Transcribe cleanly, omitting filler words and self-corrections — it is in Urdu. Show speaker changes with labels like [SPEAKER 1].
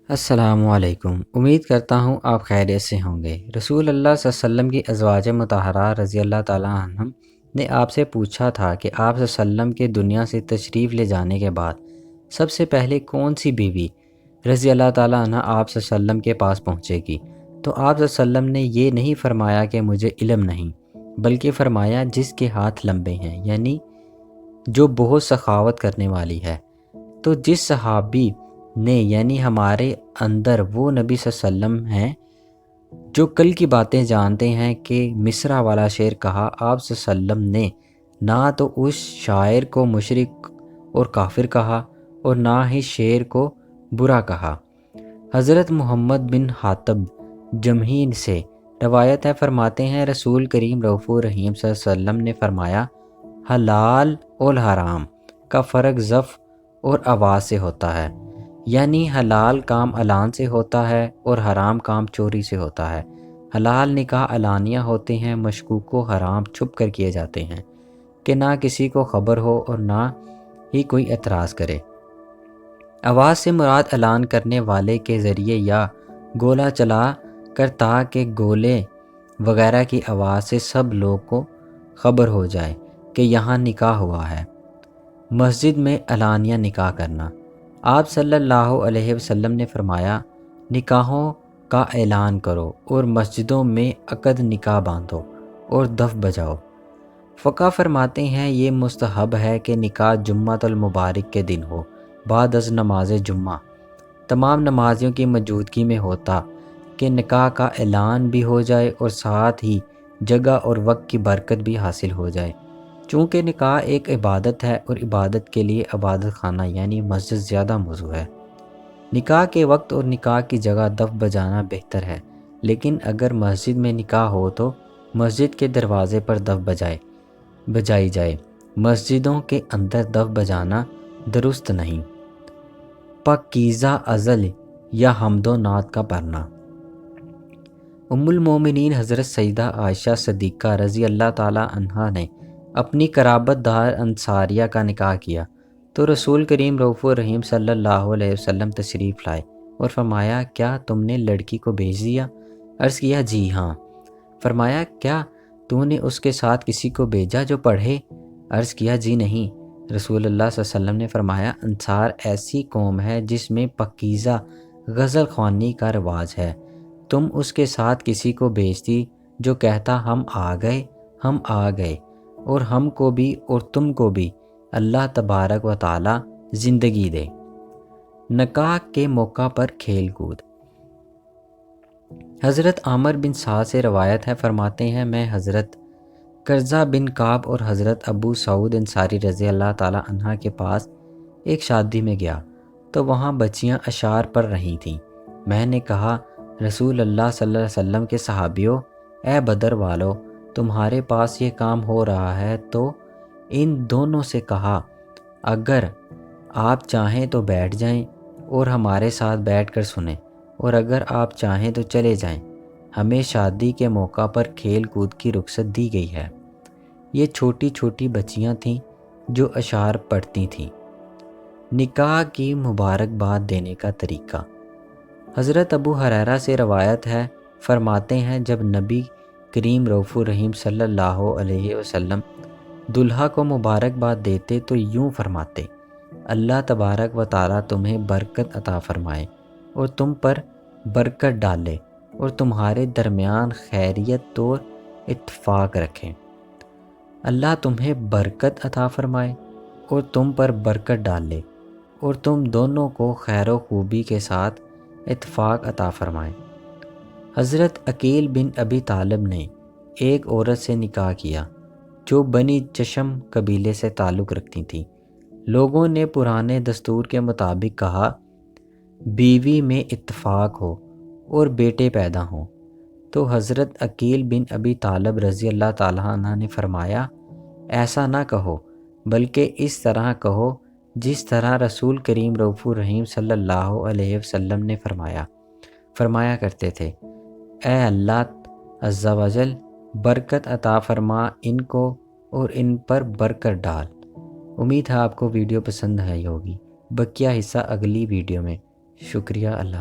[SPEAKER 1] السلام علیکم۔ امید کرتا ہوں آپ خیریت سے ہوں گے۔ رسول اللہ صلی اللہ علیہ وسلم کی ازواج مطہرہ رضی اللہ تعالیٰ عنہم نے آپ سے پوچھا تھا کہ آپ صلی اللہ علیہ وسلم کے دنیا سے تشریف لے جانے کے بعد سب سے پہلے کون سی بیوی رضی اللہ تعالیٰ عنہ آپ صلی اللہ علیہ وسلم کے پاس پہنچے گی؟ تو آپ صلی اللہ علیہ وسلم نے یہ نہیں فرمایا کہ مجھے علم نہیں، بلکہ فرمایا جس کے ہاتھ لمبے ہیں، یعنی جو بہت سخاوت کرنے والی ہے۔ تو جس صحابی نے یعنی ہمارے اندر وہ نبی صلی اللہ علیہ وسلم ہیں جو کل کی باتیں جانتے ہیں کہ مصرع والا شعر کہا، آپ صلی اللہ علیہ وسلم نے نہ تو اس شاعر کو مشرک اور کافر کہا اور نہ ہی شعر کو برا کہا۔ حضرت محمد بن حاتب جمحین سے روایت ہے، فرماتے ہیں رسول کریم رؤوف الرحیم صلی اللہ علیہ وسلم نے فرمایا، حلال اور حرام کا فرق ضف اور آواز سے ہوتا ہے، یعنی حلال کام اعلان سے ہوتا ہے اور حرام کام چوری سے ہوتا ہے۔ حلال نکاح علانیہ ہوتے ہیں، مشکوک و حرام چھپ کر کیے جاتے ہیں کہ نہ کسی کو خبر ہو اور نہ ہی کوئی اعتراض کرے۔ آواز سے مراد اعلان کرنے والے کے ذریعے یا گولا چلا کر تاکہ گولے وغیرہ کی آواز سے سب لوگ کو خبر ہو جائے کہ یہاں نکاح ہوا ہے۔ مسجد میں علانیہ نکاح کرنا۔ آپ صلی اللہ علیہ وسلم نے فرمایا، نکاحوں کا اعلان کرو اور مسجدوں میں عقد نکاح باندھو اور دف بجاؤ۔ فقہ فرماتے ہیں یہ مستحب ہے کہ نکاح جمعۃ المبارک کے دن ہو، بعد از نماز جمعہ، تمام نمازیوں کی موجودگی میں ہوتا کہ نکاح کا اعلان بھی ہو جائے اور ساتھ ہی جگہ اور وقت کی برکت بھی حاصل ہو جائے۔ چونکہ نکاح ایک عبادت ہے اور عبادت کے لیے عبادت خانہ یعنی مسجد زیادہ موزوں ہے۔ نکاح کے وقت اور نکاح کی جگہ دف بجانا بہتر ہے، لیکن اگر مسجد میں نکاح ہو تو مسجد کے دروازے پر دف بجائی جائے، مسجدوں کے اندر دف بجانا درست نہیں۔ پاکیزہ ازل یا حمد و نعت کا پڑھنا۔ ام المومنین حضرت سیدہ عائشہ صدیقہ رضی اللہ تعالی عنہا نے اپنی قرابت دار انصاریہ کا نکاح کیا تو رسول کریم رؤوف الرحیم صلی اللہ علیہ وسلم تشریف لائے اور فرمایا، کیا تم نے لڑکی کو بھیج دیا؟ عرض کیا، جی ہاں۔ فرمایا، کیا تو نے اس کے ساتھ کسی کو بھیجا جو پڑھے؟ عرض کیا، جی نہیں۔ رسول اللہ صلی اللہ علیہ وسلم نے فرمایا، انصار ایسی قوم ہے جس میں پاکیزہ غزل خوانی کا رواج ہے، تم اس کے ساتھ کسی کو بھیجتی جو کہتا ہم آ گئے اور ہم کو بھی اور تم کو بھی اللہ تبارک و تعالی زندگی دے۔ نکاح کے موقع پر کھیل کود۔ حضرت عامر بن سعد سے روایت ہے، فرماتے ہیں میں حضرت قرظہ بن کعب اور حضرت ابو سعود انصاری رضی اللہ تعالی عنہ کے پاس ایک شادی میں گیا تو وہاں بچیاں اشعار پڑھ رہی تھیں۔ میں نے کہا، رسول اللہ صلی اللہ علیہ وسلم کے صحابیوں، اے بدر والو، تمہارے پاس یہ کام ہو رہا ہے تو ان دونوں سے کہا، اگر آپ چاہیں تو بیٹھ جائیں اور ہمارے ساتھ بیٹھ کر سنیں، اور اگر آپ چاہیں تو چلے جائیں، ہمیں شادی کے موقع پر کھیل کود کی رخصت دی گئی ہے۔ یہ چھوٹی چھوٹی بچیاں تھیں جو اشعار پڑھتی تھیں۔ نکاح کی مبارکباد دینے کا طریقہ۔ حضرت ابو ہریرہ سے روایت ہے، فرماتے ہیں جب نبی کریم رؤوف الرحیم صلی اللہ علیہ وسلم دلہا کو مبارکباد دیتے تو یوں فرماتے، اللہ تبارک و تعالی تمہیں برکت عطا فرمائے اور تم پر برکت ڈالے اور تمہارے درمیان خیریت اور اتفاق رکھے۔ اللہ تمہیں برکت عطا فرمائے اور تم پر برکت ڈالے اور تم دونوں کو خیر و خوبی کے ساتھ اتفاق عطا فرمائے۔ حضرت عقیل بن ابی طالب نے ایک عورت سے نکاح کیا جو بنی چشم قبیلے سے تعلق رکھتی تھی۔ لوگوں نے پرانے دستور کے مطابق کہا، بیوی میں اتفاق ہو اور بیٹے پیدا ہوں، تو حضرت عقیل بن ابی طالب رضی اللہ تعالیٰ عنہ نے فرمایا، ایسا نہ کہو، بلکہ اس طرح کہو جس طرح رسول کریم رؤوف الرحیم صلی اللہ علیہ وسلم نے فرمایا کرتے تھے، اے اللہ عز و جل برکت عطا فرما ان کو اور ان پر برکت ڈال۔ امید ہے آپ کو ویڈیو پسند آئی ہوگی، بقیہ حصہ اگلی ویڈیو میں۔ شکریہ۔ اللہ